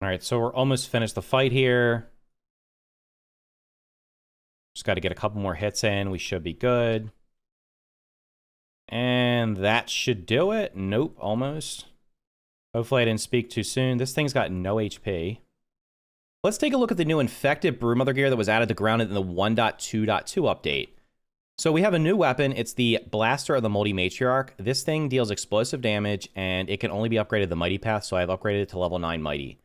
All right, so we're almost finished the fight here. Just got to get a couple more hits in. We should be good. And that should do it. Nope, almost. Hopefully I didn't speak too soon. This thing's got no HP. Let's take a look at the new Infected Broodmother gear that was added to ground in the 1.2.2 update. So we have a new weapon. It's the Blaster of the Moldy Matriarch. This thing deals explosive damage, and it can only be upgraded to the Mighty Path, so I've upgraded it to level 9 Mighty.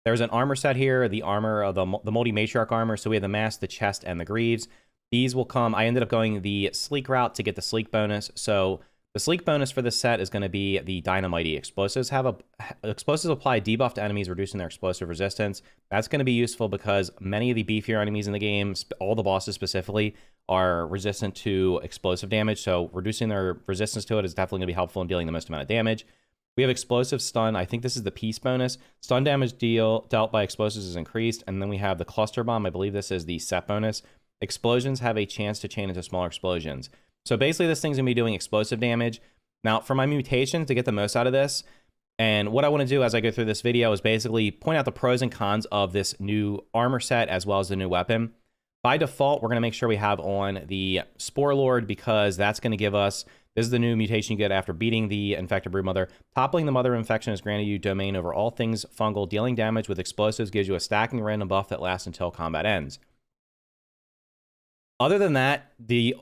There's an armor set here, the armor of the Moldy Matriarch Armor. So we have the mask, the chest, and the greaves. These will come. I ended up going the sleek route to get the sleek bonus. So the sleek bonus for this set is going to be the Dynamite. Explosives apply debuff to enemies, reducing their explosive resistance. That's going to be useful because many of the beefier enemies in the game, all the bosses specifically, are resistant to explosive damage. So reducing their resistance to it is definitely going to be helpful in dealing the most amount of damage. We have explosive stun. I think this is the peace bonus. Stun damage dealt by explosives is increased. And then we have the cluster bomb. I believe this is the set bonus. Explosions have a chance to chain into smaller explosions. So basically this thing's gonna be doing explosive damage. Now for my mutations, to get the most out of this, and what I want to do as I go through this video is basically point out the pros and cons of this new armor set as well as the new weapon. By default, we're going to make sure we have on the Spore Lord because that's going to give us, this is the new mutation you get after beating the Infected Broodmother. Toppling the Mother of Infection has granted you domain over all things fungal. Dealing damage with explosives gives you a stacking random buff that lasts until combat ends. Other than that, the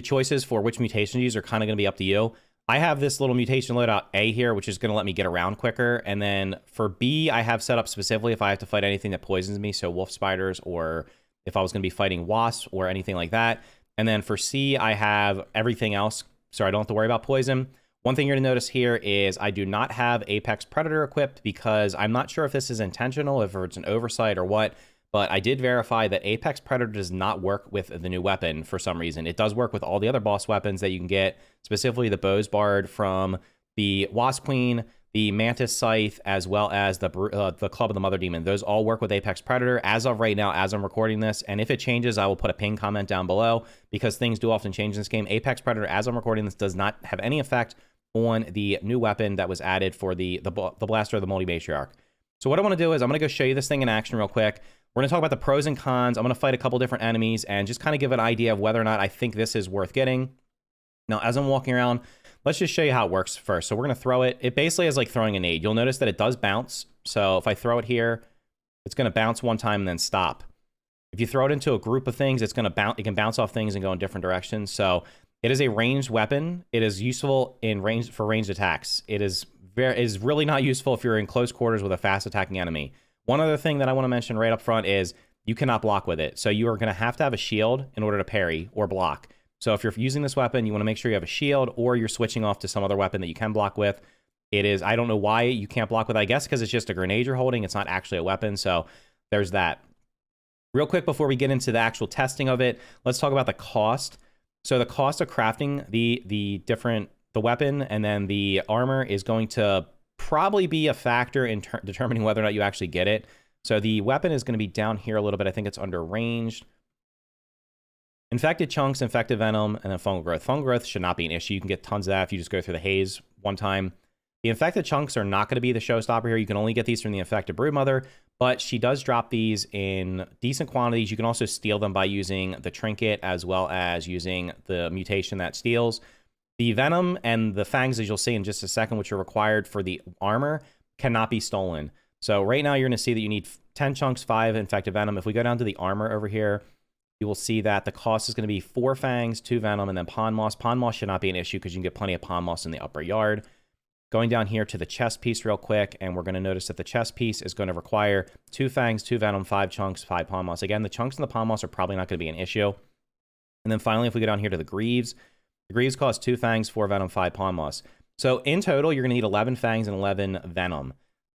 choices for which mutation to use are kind of going to be up to you. I have this little mutation loadout A here, which is going to let me get around quicker. And then for B, I have set up specifically if I have to fight anything that poisons me, so wolf spiders, or if I was going to be fighting wasps or anything like that. And then for C, I have everything else, so I don't have to worry about poison. One thing you're going to notice here is I do not have Apex Predator equipped because I'm not sure if this is intentional, if it's an oversight or what. But I did verify that Apex Predator does not work with the new weapon for some reason. It does work with all the other boss weapons that you can get, specifically the Bow's Bard from the Wasp Queen, the Mantis Scythe, as well as the Club of the Mother Demon. Those all work with Apex Predator as of right now, as I'm recording this. And if it changes, I will put a pin comment down below because things do often change in this game. Apex Predator, as I'm recording this, does not have any effect on the new weapon that was added for the Blaster of the Moldy Matriarch. So what I want to do is I'm going to go show you this thing in action real quick. We're going to talk about the pros and cons. I'm going to fight a couple different enemies and just kind of give an idea of whether or not I think this is worth getting. Now, as I'm walking around, let's just show you how it works first. So we're going to throw it. It basically is like throwing a nade. You'll notice that it does bounce. So if I throw it here, it's going to bounce one time and then stop. If you throw it into a group of things, it's going to bounce. It can bounce off things and go in different directions. So it is a ranged weapon. It is useful in range for ranged attacks. It is really not useful if you're in close quarters with a fast attacking enemy. One other thing that I want to mention right up front is you cannot block with it. So you are going to have a shield in order to parry or block. So if you're using this weapon, you want to make sure you have a shield or you're switching off to some other weapon that you can block with. It is, I don't know why you can't block with it. I guess because it's just a grenade you're holding. It's not actually a weapon. So there's that. Real quick before we get into the actual testing of it, let's talk about the cost. So the cost of crafting the weapon and then the armor is going to probably be a factor in determining whether or not you actually get it. So the weapon is going to be down here a little bit. I think it's under ranged. Infected chunks, infected venom, and then fungal growth. Fungal growth should not be an issue. You can get tons of that if you just go through the haze one time. The infected chunks are not going to be the showstopper here. You can only get these from the Infected Broodmother, but she does drop these in decent quantities. You can also steal them by using the trinket as well as using the mutation that steals. The venom and the fangs, as you'll see in just a second, which are required for the armor, cannot be stolen. So right now you're going to see that you need 10 chunks, 5 infected venom. If we go down to the armor over here, you will see that the cost is going to be 4 fangs, 2 venom, and then pond moss. Pond moss should not be an issue because you can get plenty of pond moss in the upper yard. Going down here to the chest piece real quick, and we're going to notice that the chest piece is going to require 2 fangs, 2 venom, 5 chunks, 5 pond moss. Again, the chunks and the pond moss are probably not going to be an issue. And then finally, if we go down here to the greaves, the greaves cost 2 fangs, 4 venom, 5 pond moss. So in total, you're going to need 11 fangs and 11 venom.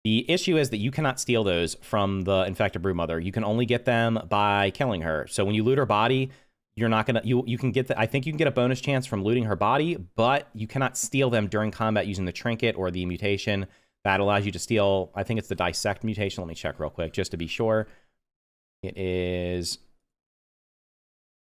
The issue is that you cannot steal those from the Infected Broodmother. You can only get them by killing her. So when you loot her body, you're not going to, you can get I think you can get a bonus chance from looting her body, but you cannot steal them during combat using the trinket or the mutation that allows you to steal. I think it's the dissect mutation. Let me check real quick just to be sure. It is,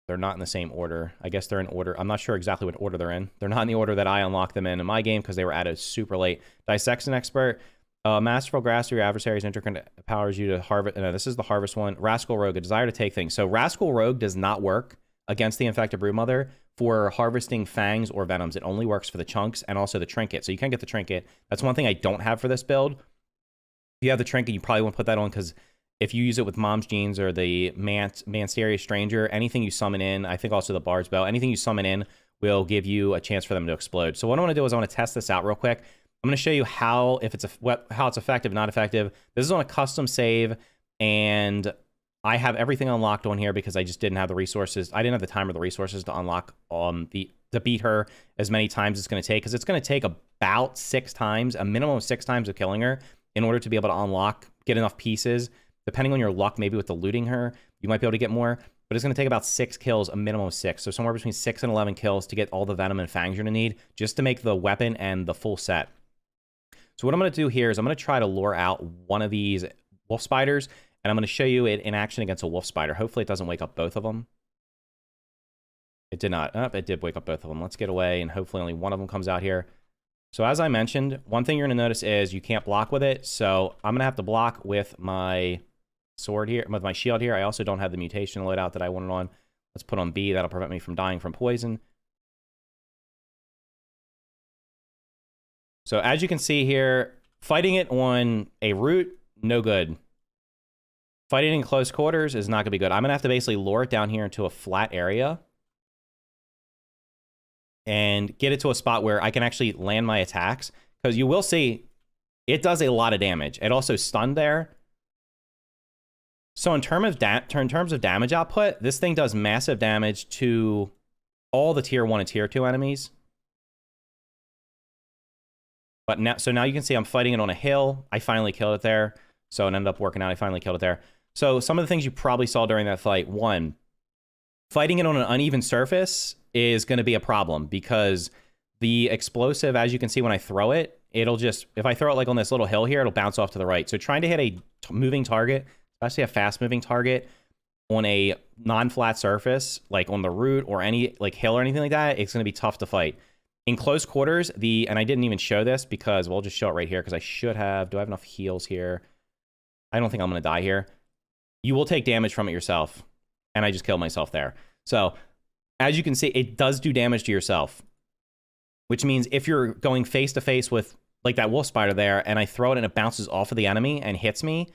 they're not in the same order. I guess they're in order. I'm not sure exactly what order they're in. They're not in the order that I unlocked them in my game because they were added super late. Dissection Expert. Masterful Grasp of your adversary's interconnect powers you to harvest. No, this is the harvest one. Rascal Rogue, a desire to take things. So Rascal Rogue does not work against the Infected Broodmother for harvesting fangs or venoms. It only works for the chunks and also the trinket. So you can get the trinket. That's one thing I don't have for this build. If you have the trinket, you probably want to put that on because if you use it with Mom's Jeans or the Mansteria Stranger, anything you summon in, I think also the Bard's Bow, anything you summon in will give you a chance for them to explode. So what I want to do is I want to test this out real quick. I'm going to show you how it's effective, not effective. This is on a custom save, and I have everything unlocked on here because I just didn't have the resources. I didn't have the time or the resources to unlock to beat her as many times as it's going to take, because it's going to take about 6 times, a minimum of 6 times of killing her in order to be able to unlock, get enough pieces. Depending on your luck, maybe with the looting her, you might be able to get more, but it's going to take about 6 kills, a minimum of 6. So somewhere between 6 and 11 kills to get all the venom and fangs you're going to need just to make the weapon and the full set. So what I'm going to do here is I'm going to try to lure out one of these wolf spiders, and I'm going to show you it in action against a wolf spider. Hopefully it doesn't wake up both of them. It did not. Oh, it did wake up both of them. Let's get away, and hopefully only one of them comes out here. So as I mentioned, one thing you're going to notice is you can't block with it. So I'm going to have to block with my sword here, with my shield here. I also don't have the mutation loadout that I wanted on. Let's put on B. That'll prevent me from dying from poison. So as you can see here, fighting it on a root, no good. Fighting in close quarters is not going to be good. I'm going to have to basically lure it down here into a flat area and get it to a spot where I can actually land my attacks. Because you will see, it does a lot of damage. It also stunned there. So in terms of damage output, this thing does massive damage to all the tier 1 and tier 2 enemies. But now, so now you can see I'm fighting it on a hill. I finally killed it there. So it ended up working out. I finally killed it there. So some of the things you probably saw during that fight. 1, fighting it on an uneven surface is going to be a problem because the explosive, as you can see when I throw it, it'll just, if I throw it like on this little hill here, it'll bounce off to the right. So trying to hit a moving target, especially a fast moving target on a non-flat surface, like on the root or any like hill or anything like that, it's going to be tough to fight. In close quarters, and I didn't even show this because we'll just show it right here because I should have, do I have enough heals here? I don't think I'm going to die here. You will take damage from it yourself. And I just killed myself there. So as you can see, it does do damage to yourself, which means if you're going face to face with like that wolf spider there and I throw it and it bounces off of the enemy and hits me,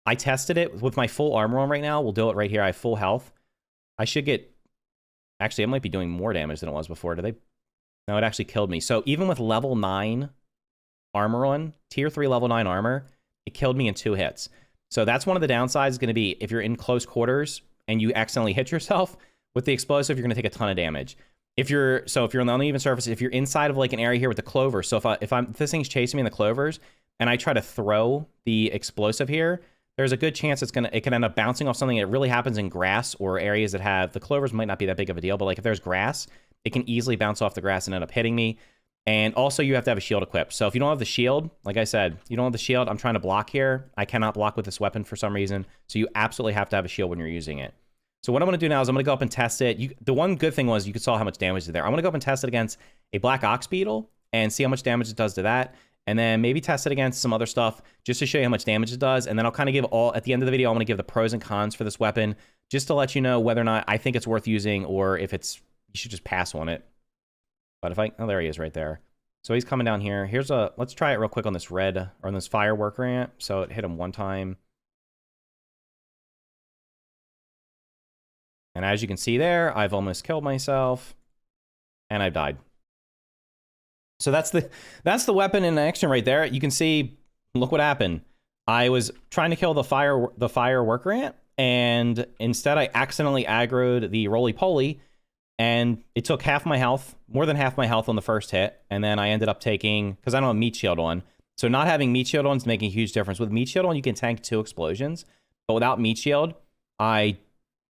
I tested it with my full armor on right now. We'll do it right here. I have full health. I should get, actually, it might be doing more damage than it was before. Did they? No, it actually killed me. So even with level 9 armor on, tier 3 level 9 armor, it killed me in 2 hits. So that's one of the downsides is going to be if you're in close quarters and you accidentally hit yourself with the explosive, you're going to take a ton of damage. If you're on the uneven surface, if you're inside of like an area here with the clover, so if this thing's chasing me in the clovers and I try to throw the explosive here, there's a good chance it can end up bouncing off something. It really happens in grass or areas that have, the clovers might not be that big of a deal, but like if there's grass, it can easily bounce off the grass and end up hitting me. And also you have to have a shield equipped. So if you don't have the shield, like I said, you don't have the shield, I'm trying to block here. I cannot block with this weapon for some reason. So you absolutely have to have a shield when you're using it. So what I'm going to do now is I'm going to go up and test it. The one good thing was you saw how much damage is there. I'm going to go up and test it against a black ox beetle and see how much damage it does to that. And then maybe test it against some other stuff just to show you how much damage it does. And then I'll kind of give at the end of the video, I'm going to give the pros and cons for this weapon just to let you know whether or not I think it's worth using or if you should just pass on it. But oh, there he is right there. So he's coming down here. Let's try it real quick on this firework ramp. So it hit him one time. And as you can see there, I've almost killed myself and I've died. So that's the weapon in action right there. You can see, look what happened. I was trying to kill the firework ant, and instead I accidentally aggroed the roly-poly, and it took half my health, more than half my health on the first hit, and then I ended up taking, because I don't have meat shield on, so not having meat shield on is making a huge difference. With meat shield on, you can tank 2 explosions, but without meat shield, I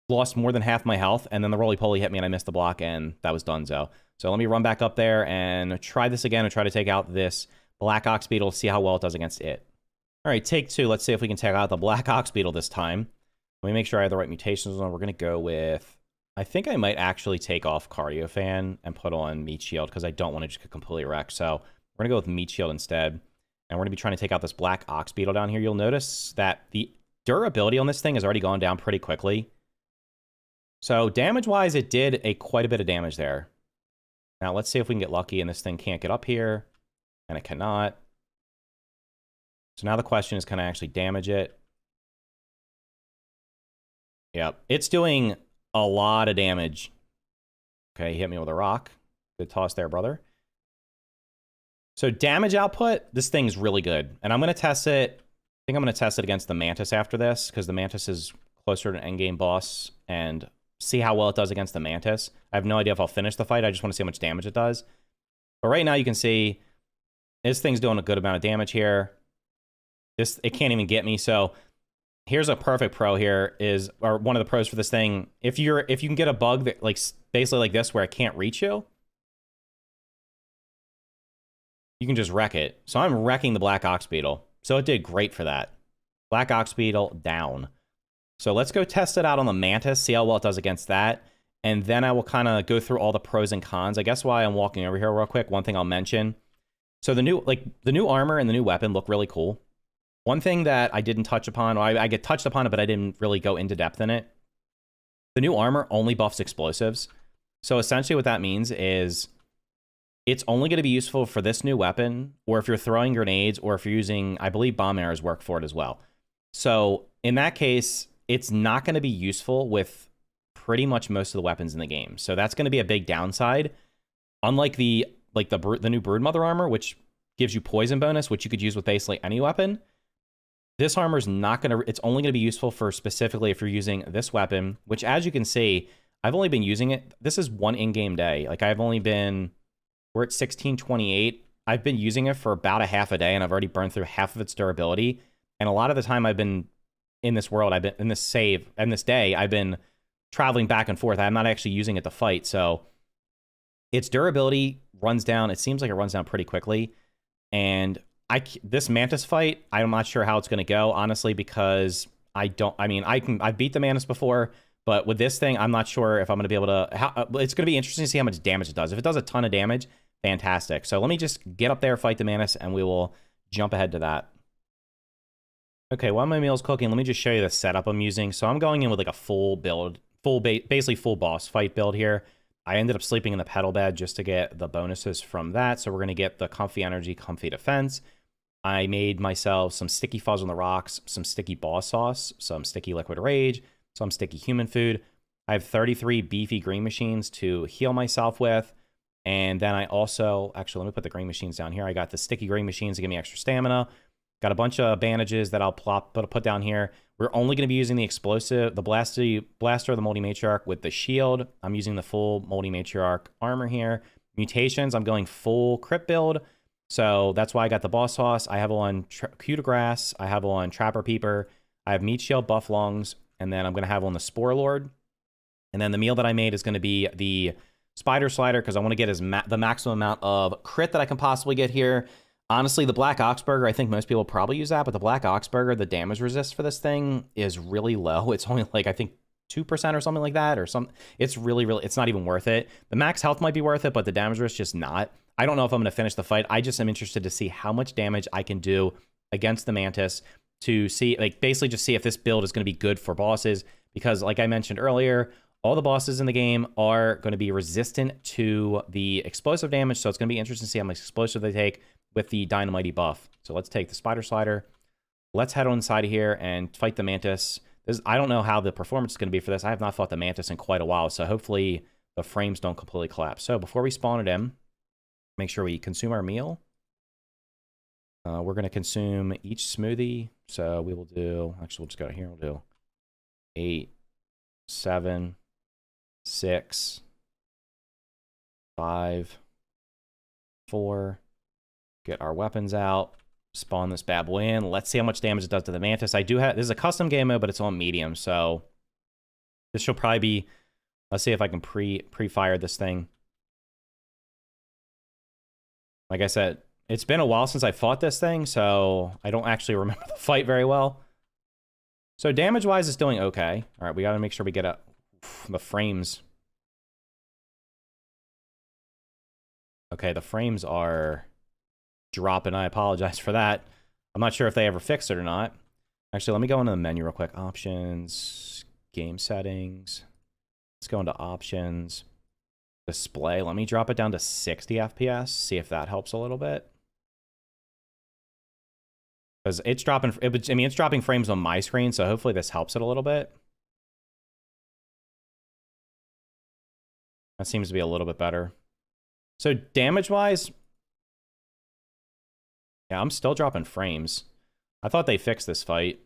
lost more than half my health, and then the roly-poly hit me and I missed the block, and that was donezo. So let me run back up there and try this again and try to take out this black ox beetle, see how well it does against it. All right, take 2. Let's see if we can take out the black ox beetle this time. Let me make sure I have the right mutations on. We're going to go with, I think I might actually take off Cardio Fan and put on Meat Shield because I don't want to just get completely wrecked. So we're going to go with Meat Shield instead. And we're going to be trying to take out this black ox beetle down here. You'll notice that the durability on this thing has already gone down pretty quickly. So damage-wise, it did quite a bit of damage there. Now let's see if we can get lucky and this thing can't get up here. And it cannot. So now the question is, can I actually damage it? Yep, it's doing a lot of damage. Okay, hit me with a rock. Good toss there, brother. So damage output, this thing's really good. And I'm going to test it. I think I'm going to test it against the Mantis after this, because the Mantis is closer to an endgame boss, and see how well it does against the Mantis. I have no idea if I'll finish the fight. I just want to see how much damage it does. But right now you can see this thing's doing a good amount of damage here. It can't even get me. So here's a perfect pro here, or one of the pros for this thing. If you can get a bug that basically like this where it can't reach you, you can just wreck it. So I'm wrecking the black ox beetle. So it did great for that. Black ox beetle down. So let's go test it out on the Mantis, see how well it does against that. And then I will kind of go through all the pros and cons. I guess while I'm walking over here real quick, one thing I'll mention. So the new armor and the new weapon look really cool. One thing that I didn't touch upon, or I get touched upon it, but I didn't really go into depth in it. The new armor only buffs explosives. So essentially what that means is it's only going to be useful for this new weapon, or if you're throwing grenades, or if you're using, I believe bomb arrows work for it as well. So in that case, it's not going to be useful with pretty much most of the weapons in the game. So that's going to be a big downside. Unlike the new Broodmother armor, which gives you poison bonus, which you could use with basically any weapon. This armor is not going to, it's only going to be useful for specifically if you're using this weapon, which as you can see, I've only been using it. This is one in-game day. Like we're at 1628. I've been using it for about a half a day, and I've already burned through half of its durability. And a lot of the time I've been in this world, I've been in this save, and this day, I've been traveling back and forth. I'm not actually using it to fight. So its durability runs down. It seems like it runs down pretty quickly. And this Mantis fight, I'm not sure how it's going to go, honestly, because I've beat the Mantis before, but with this thing, I'm not sure if I'm going to be able to, it's going to be interesting to see how much damage it does. If it does a ton of damage, fantastic. So let me just get up there, fight the Mantis, and we will jump ahead to that. Okay, while my meal's cooking, let me just show you the setup I'm using. So I'm going in with like a full build, basically full boss fight build here. I ended up sleeping in the pedal bed just to get the bonuses from that. So we're going to get the comfy energy, comfy defense. I made myself some sticky fuzz on the rocks, some sticky boss sauce, some sticky liquid rage, some sticky human food. I have 33 beefy green machines to heal myself with. And then I also, actually, let me put the green machines down here. I got the sticky green machines to give me extra stamina. Got a bunch of bandages that I'll put down here. We're only going to be using the explosive, the blaster of the Moldy Matriarch with the shield. I'm using the full Moldy Matriarch armor here. Mutations, I'm going full crit build. So that's why I got the boss sauce. I have on Coup de Grace. I have on Trapper Peeper. I have Meat Shield, Buff Lungs. And then I'm going to have on the Spore Lord. And then the meal that I made is going to be the Spider Slider, because I want to get the maximum amount of crit that I can possibly get here. Honestly, the Black Ox Burger, I think most people probably use that, but the Black Ox Burger, the damage resist for this thing is really low. It's only like, I think, 2% or something like that, or some. It's really, it's not even worth it. The max health might be worth it, but the damage risk just not. I don't know if I'm going to finish the fight. I just am interested to see how much damage I can do against the Mantis, to see, like, basically just see if this build is going to be good for bosses, because like I mentioned earlier, all the bosses in the game are going to be resistant to the explosive damage, so it's going to be interesting to see how much explosive they take with the Dynamite buff. So let's take the Spider Slider. Let's head on inside of here and fight the Mantis. I don't know how the performance is going to be for this. I have not fought the Mantis in quite a while, so hopefully the frames don't completely collapse. So before we spawn it in, make sure we consume our meal. We're going to consume each smoothie. So we will do, actually, we'll just go here. We'll do 8, 7, 6, 5, 4. Get our weapons out. Spawn this bad boy in. Let's see how much damage it does to the Mantis. I do have, this is a custom game mode, but it's on medium. So this should probably be, let's see if I can pre-fire this thing. Like I said, it's been a while since I fought this thing, so I don't actually remember the fight very well. So damage-wise, it's doing okay. All right, we got to make sure we get the frames. Okay, the frames are dropping. I apologize for that. I'm not sure if they ever fixed it or not. Actually, let me go into the menu real quick. Options, game settings. Let's go into options. Display. Let me drop it down to 60 FPS. See if that helps a little bit. Because it's dropping. It's dropping frames on my screen, so hopefully this helps it a little bit. That seems to be a little bit better. So damage-wise, yeah, I'm still dropping frames. I thought they fixed this fight.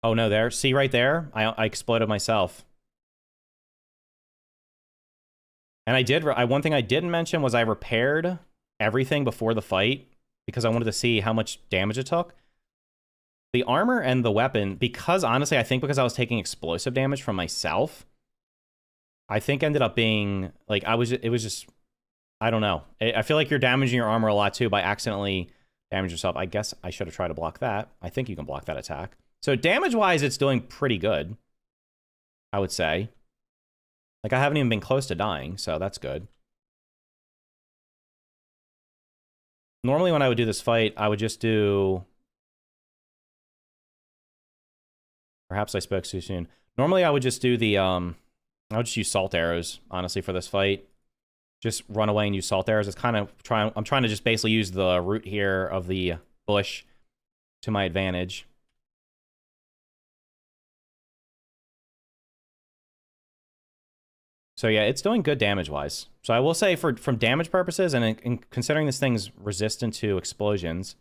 Oh no, there. See right there? I exploded myself. And one thing I didn't mention was I repaired everything before the fight because I wanted to see how much damage it took. The armor and the weapon, because honestly, I think because I was taking explosive damage from myself, I think ended up being, like, it was just, I don't know. I feel like you're damaging your armor a lot too by accidentally damaging yourself. I guess I should have tried to block that. I think you can block that attack. So damage-wise, it's doing pretty good, I would say. Like, I haven't even been close to dying, so that's good. Normally, when I would do this fight, I would just do... Perhaps I spoke too soon. Normally, I would just do the... I would just use salt arrows, honestly, for this fight. Just run away and use salt arrows. It's kind of I'm trying to just basically use the root here of the bush to my advantage. So yeah, it's doing good damage-wise. So I will say, from damage purposes, and considering this thing's resistant to explosions,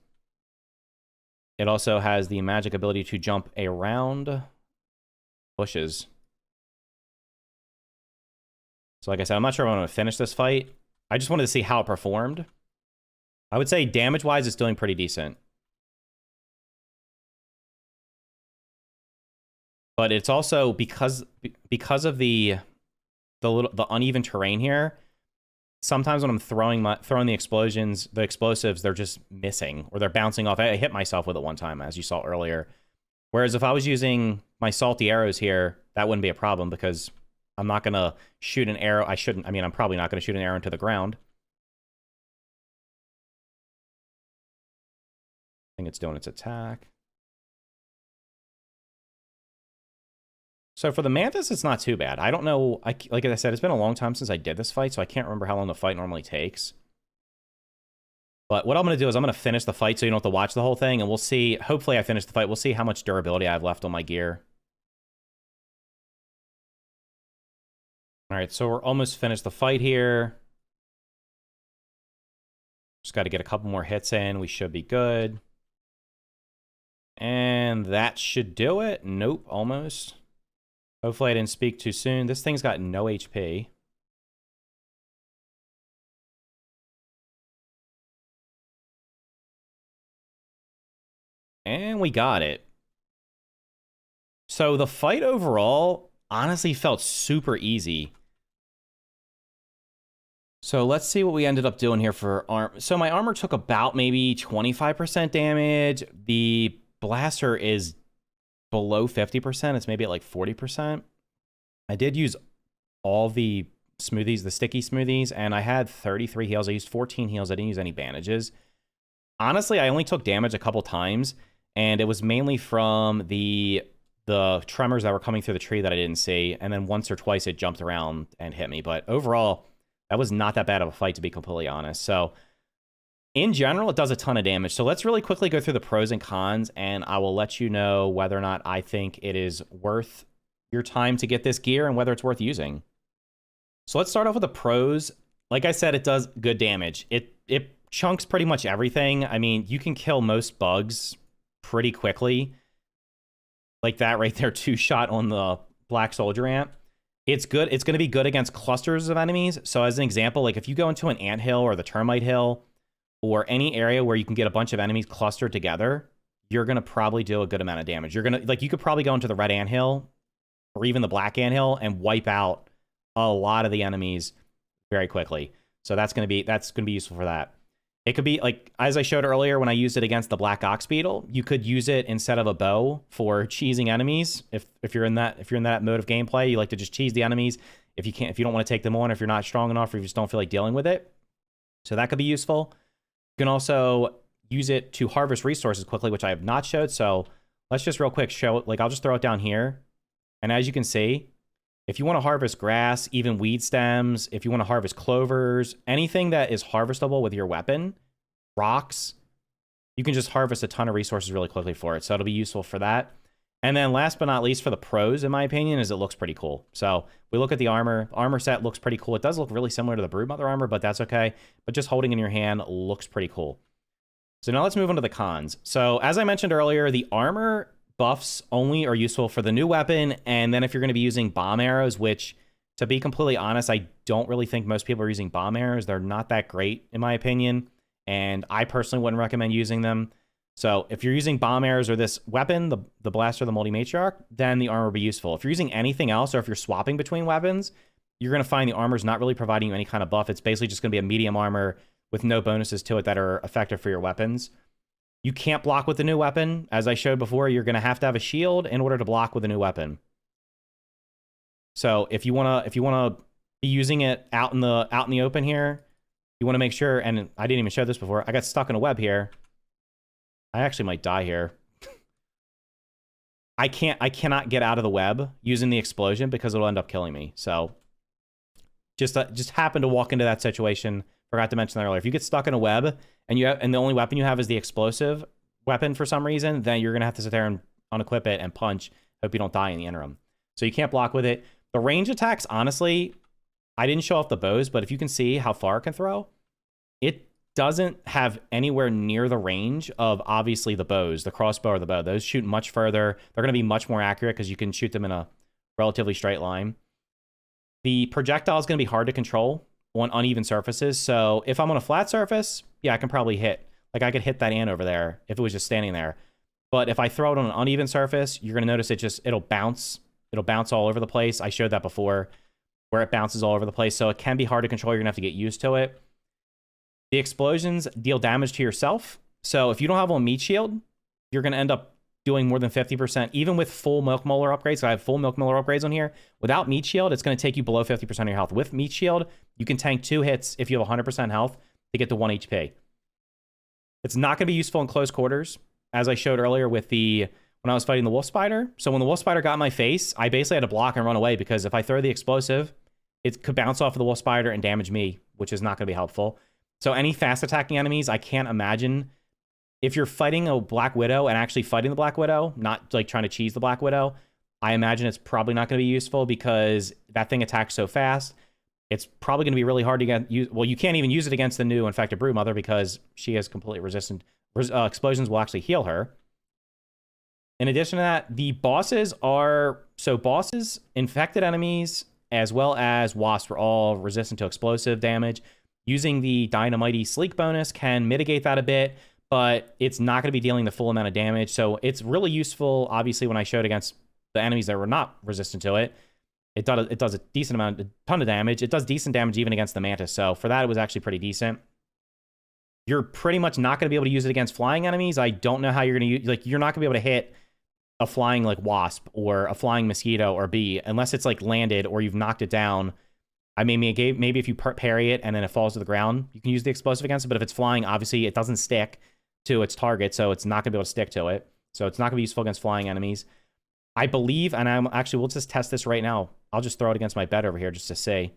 it also has the magic ability to jump around bushes. So like I said, I'm not sure if I'm going to finish this fight. I just wanted to see how it performed. I would say damage-wise, it's doing pretty decent. But it's also, because of the uneven terrain here, sometimes when I'm throwing the explosives, they're just missing, or they're bouncing off. I hit myself with it one time, as you saw earlier. Whereas if I was using my salty arrows here, that wouldn't be a problem, because I'm not going to shoot an arrow. I'm probably not going to shoot an arrow into the ground. I think it's doing its attack. So for the Mantis, it's not too bad. I don't know. Like I said, it's been a long time since I did this fight, so I can't remember how long the fight normally takes. But what I'm going to do is I'm going to finish the fight so you don't have to watch the whole thing, and we'll see. Hopefully I finish the fight. We'll see how much durability I have left on my gear. All right, so we're almost finished the fight here. Just got to get a couple more hits in. We should be good. And that should do it. Nope, almost. Hopefully I didn't speak too soon. This thing's got no HP. And we got it. So the fight overall honestly felt super easy. So let's see what we ended up doing here for armor. So my armor took about maybe 25% damage. The blaster is below 50%. It's maybe at like 40%. I did use all the smoothies, the sticky smoothies, and I had 33 heals. I used 14 heals. I didn't use any bandages. Honestly, I only took damage a couple times, and it was mainly from the tremors that were coming through the tree that I didn't see, and then once or twice it jumped around and hit me. But overall, that was not that bad of a fight, to be completely honest. So in general, it does a ton of damage. So let's really quickly go through the pros and cons, and I will let you know whether or not I think it is worth your time to get this gear and whether it's worth using. So let's start off with the pros. Like I said, it does good damage. It chunks pretty much everything. I mean, you can kill most bugs pretty quickly. Like that right there, 2-shot on the Black Soldier Ant. It's good. It's going to be good against clusters of enemies. So as an example, like if you go into an anthill or the termite hill or any area where you can get a bunch of enemies clustered together, you're going to probably do a good amount of damage. You're going to, like, you could probably go into the red anthill or even the black anthill and wipe out a lot of the enemies very quickly. So that's going to be useful for that. It could be like, as I showed earlier, when I used it against the black ox beetle, you could use it instead of a bow for cheesing enemies. If you're in that mode of gameplay, you like to just cheese the enemies. If you don't want to take them on, if you're not strong enough, or if you just don't feel like dealing with it. So that could be useful. You can also use it to harvest resources quickly, which I have not showed. So let's just real quick show, like I'll just throw it down here. And as you can see, if you want to harvest grass, even weed stems, if you want to harvest clovers, anything that is harvestable with your weapon, rocks, you can just harvest a ton of resources really quickly for it. So it'll be useful for that. And then last but not least for the pros, in my opinion, is it looks pretty cool. So we look at the armor. Armor set looks pretty cool. It does look really similar to the Broodmother armor, but that's okay. But just holding in your hand looks pretty cool. So now let's move on to the cons. So as I mentioned earlier, the armor buffs only are useful for the new weapon. And then if you're going to be using bomb arrows, which to be completely honest, I don't really think most people are using bomb arrows. They're not that great in my opinion. And I personally wouldn't recommend using them. So if you're using bomb arrows or this weapon, the blaster, the Moldy Matriarch, then the armor will be useful. If you're using anything else, or if you're swapping between weapons, you're going to find the armor's not really providing you any kind of buff. It's basically just going to be a medium armor with no bonuses to it that are effective for your weapons. You can't block with the new weapon. As I showed before, you're going to have a shield in order to block with a new weapon. So if you want to be using it out in the open here, you want to make sure, and I didn't even show this before, I got stuck in a web here. I actually might die here. I cannot get out of the web using the explosion because it'll end up killing me. So just happened to walk into that situation. Forgot to mention that earlier. If you get stuck in a web and the only weapon you have is the explosive weapon for some reason, then you're gonna have to sit there and unequip it and punch. Hope you don't die in the interim. So you can't block with it. The range attacks, honestly, I didn't show off the bows, but if you can see how far it can throw, it doesn't have anywhere near the range of obviously the bows, the crossbow or the bow. Those shoot much further. They're gonna be much more accurate because you can shoot them in a relatively straight line. The projectile is gonna be hard to control on uneven surfaces. So if I'm on a flat surface, yeah, I can probably hit. Like I could hit that ant over there if it was just standing there. But if I throw it on an uneven surface, you're gonna notice it'll bounce. It'll bounce all over the place. I showed that before, where it bounces all over the place. So it can be hard to control. You're gonna have to get used to it. The explosions deal damage to yourself. So if you don't have a meat shield, you're gonna end up doing more than 50%, even with full milk molar upgrades. So I have full milk molar upgrades on here. Without meat shield, it's going to take you below 50% of your health. With meat shield, you can tank 2 hits if you have 100% health to get to 1 HP. It's not going to be useful in close quarters, as I showed earlier with when I was fighting the wolf spider. So when the wolf spider got in my face, I basically had to block and run away because if I throw the explosive, it could bounce off of the wolf spider and damage me, which is not going to be helpful. So any fast attacking enemies, I can't imagine. If you're fighting a Black Widow and actually fighting the Black Widow, not like trying to cheese the Black Widow, I imagine it's probably not going to be useful because that thing attacks so fast. It's probably going to be really hard to get. Well, you can't even use it against the new Infected Broodmother because she is completely resistant. Explosions will actually heal her. In addition to that, the bosses bosses, infected enemies, as well as wasps are all resistant to explosive damage. Using the Dynamite Sleek bonus can mitigate that a bit, but it's not going to be dealing the full amount of damage. So it's really useful, obviously, when I showed against the enemies that were not resistant to it. It does a decent amount, a ton of damage. It does decent damage even against the Mantis. So for that, it was actually pretty decent. You're pretty much not going to be able to use it against flying enemies. I don't know how you're going to use, like, you're not going to be able to hit a flying, like, wasp or a flying mosquito or bee unless it's, like, landed or you've knocked it down. I mean, maybe if you parry it and then it falls to the ground, you can use the explosive against it. But if it's flying, obviously, it doesn't stick to its target, so it's not going to be able to stick to it. So it's not going to be useful against flying enemies. I believe, and we'll just test this right now. I'll just throw it against my bed over here just to see.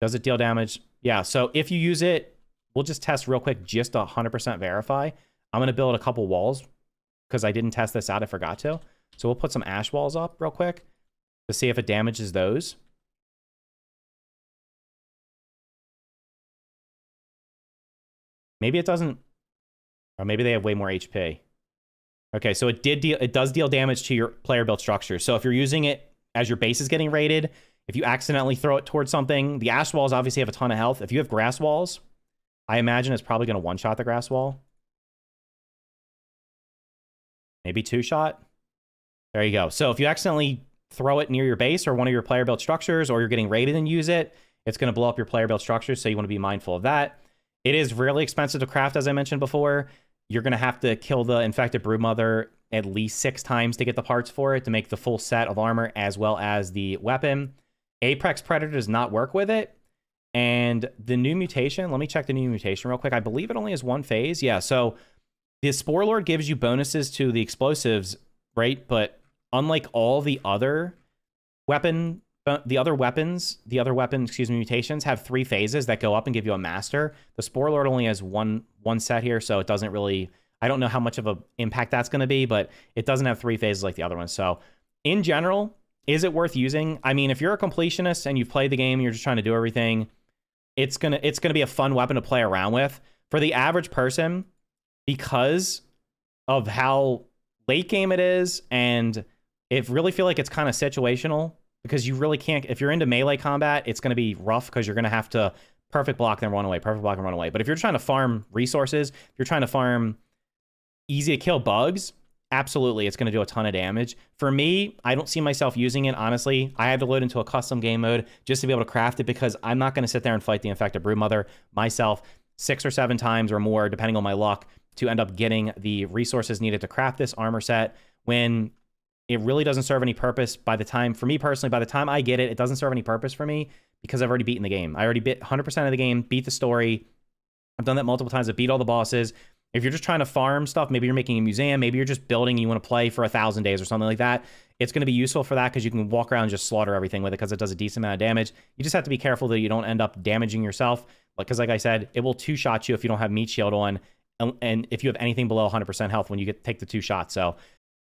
Does it deal damage? Yeah, so if you use it, we'll just test real quick, just to 100% verify. I'm going to build a couple walls because I didn't test this out. I forgot to. So we'll put some ash walls up real quick to see if it damages those. Maybe it doesn't, or maybe they have way more HP. Okay, so it does deal damage to your player built structure. So if you're using it as your base is getting raided, if you accidentally throw it towards something, the ash walls obviously have a ton of health. If you have grass walls, I imagine it's probably going to one-shot the grass wall. Maybe two-shot. There you go. So if you accidentally throw it near your base or one of your player built structures, or you're getting raided and use it, it's going to blow up your player built structures. So you want to be mindful of that. It is really expensive to craft, as I mentioned before. You're going to have to kill the Infected Broodmother at least 6 times to get the parts for it to make the full set of armor as well as the weapon. Apex Predator does not work with it. And the new mutation, let me check the new mutation real quick. I believe it only has one phase. Yeah, so the Spore Lord gives you bonuses to the explosives, right? But unlike all the other mutations have 3 phases that go up and give you a master. The Spore Lord only has one set here, so it doesn't really, I don't know how much of an impact that's going to be, but it doesn't have 3 phases like the other ones. So in general, is it worth using? I mean, if you're a completionist and you've played the game and you're just trying to do everything, it's gonna be a fun weapon to play around with. For the average person, because of how late game it is, and it really feel like it's kind of situational, because you really can't, if you're into melee combat, it's going to be rough because you're going to have to perfect block then run away, perfect block and run away. But if you're trying to farm resources, if you're trying to farm easy to kill bugs, absolutely, it's going to do a ton of damage. For me, I don't see myself using it, honestly. I had to load into a custom game mode just to be able to craft it, because I'm not going to sit there and fight the Infected Broodmother myself 6 or 7 times or more, depending on my luck, to end up getting the resources needed to craft this armor set, when it really doesn't serve any purpose. By the time, for me personally, by the time I get it, it doesn't serve any purpose for me, because I've already beaten the game. I already beat 100% of the game, beat the story. I've done that multiple times. I've beat all the bosses. If you're just trying to farm stuff, maybe you're making a museum, maybe you're just building and you want to play for 1,000 days or something like that, it's going to be useful for that, because you can walk around and just slaughter everything with it, because it does a decent amount of damage. You just have to be careful that you don't end up damaging yourself, because like I said, it will 2-shot you if you don't have meat shield on, and if you have anything below 100% health when you take the 2 shots. So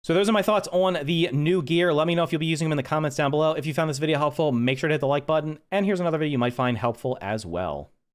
those are my thoughts on the new gear. Let me know if you'll be using them in the comments down below. If you found this video helpful, make sure to hit the like button, and here's another video you might find helpful as well.